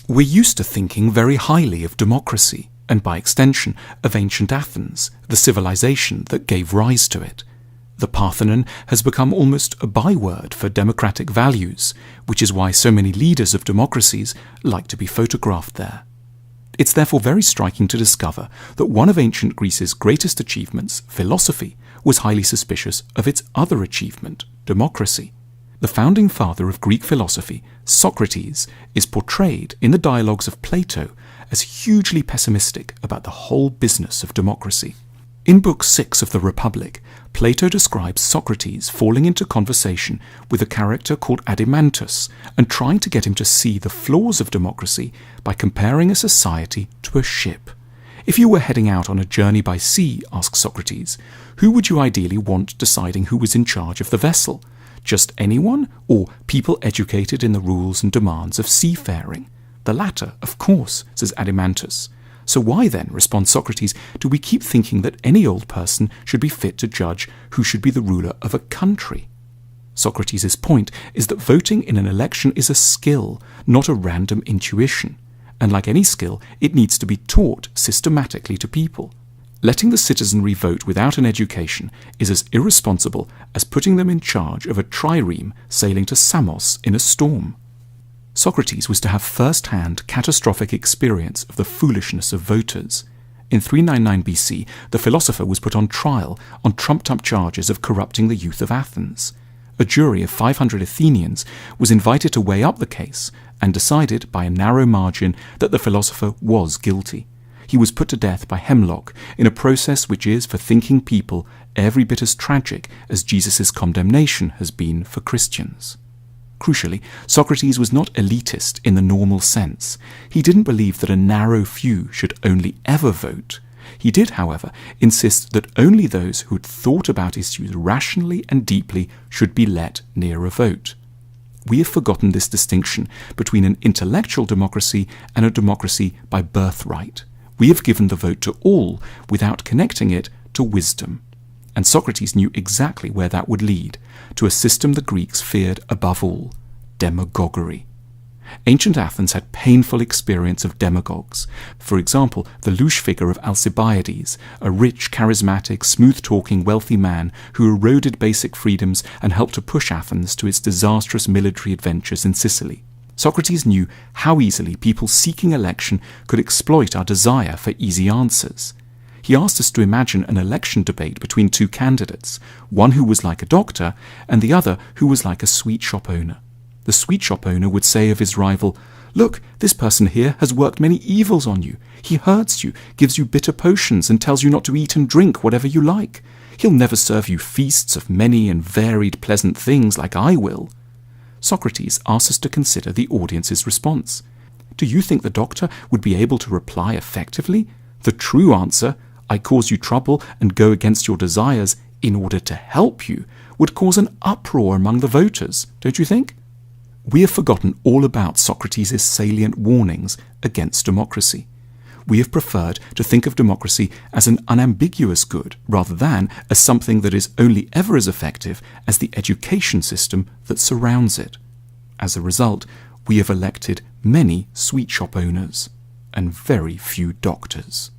We're used to thinking very highly of democracy, and by extension of ancient Athens, the civilization that gave rise to it. The Parthenon has become almost a byword for democratic values, which is why so many leaders of democracies like to be photographed there. It's therefore very striking to discover that one of ancient Greece's greatest achievements, philosophy, was highly suspicious of its other achievement, democracy. The founding father of Greek philosophy, Socrates, is portrayed in the dialogues of Plato as hugely pessimistic about the whole business of democracy. In Book 6 of the Republic, Plato describes Socrates falling into conversation with a character called Adimantus and trying to get him to see the flaws of democracy by comparing a society to a ship. If you were heading out on a journey by sea, asks Socrates, who would you ideally want deciding who was in charge of the vessel? Just anyone, or people educated in the rules and demands of seafaring? The latter, of course, says Adimantus. So why then, responds Socrates, do we keep thinking that any old person should be fit to judge who should be the ruler of a country? Socrates' point is that voting in an election is a skill, not a random intuition. And like any skill, it needs to be taught systematically to people. Letting the citizenry vote without an education is as irresponsible as putting them in charge of a trireme sailing to Samos in a storm. Socrates was to have first-hand catastrophic experience of the foolishness of voters. In 399 BC, the philosopher was put on trial on trumped-up charges of corrupting the youth of Athens. A jury of 500 Athenians was invited to weigh up the case and decided by a narrow margin that the philosopher was guilty. He was put to death by hemlock in a process which is, for thinking people, every bit as tragic as Jesus' condemnation has been for Christians. Crucially, Socrates was not elitist in the normal sense. He didn't believe that a narrow few should only ever vote. He did, however, insist that only those who had thought about issues rationally and deeply should be let near a vote. We have forgotten this distinction between an intellectual democracy and a democracy by birthright. We have given the vote to all without connecting it to wisdom. And Socrates knew exactly where that would lead, to a system the Greeks feared above all, demagoguery. Ancient Athens had painful experience of demagogues. For example, the louche figure of Alcibiades, a rich, charismatic, smooth-talking, wealthy man who eroded basic freedoms and helped to push Athens to its disastrous military adventures in Sicily. Socrates knew how easily people seeking election could exploit our desire for easy answers. He asked us to imagine an election debate between two candidates, one who was like a doctor and the other who was like a sweet shop owner. The sweet shop owner would say of his rival, "Look, this person here has worked many evils on you. He hurts you, gives you bitter potions, and tells you not to eat and drink whatever you like. He'll never serve you feasts of many and varied pleasant things like I will." Socrates asks us to consider the audience's response. Do you think the doctor would be able to reply effectively? The true answer, "I cause you trouble and go against your desires in order to help you," would cause an uproar among the voters, don't you think? We have forgotten all about Socrates' salient warnings against democracy. We have preferred to think of democracy as an unambiguous good rather than as something that is only ever as effective as the education system that surrounds it. As a result, we have elected many sweet shop owners and very few doctors.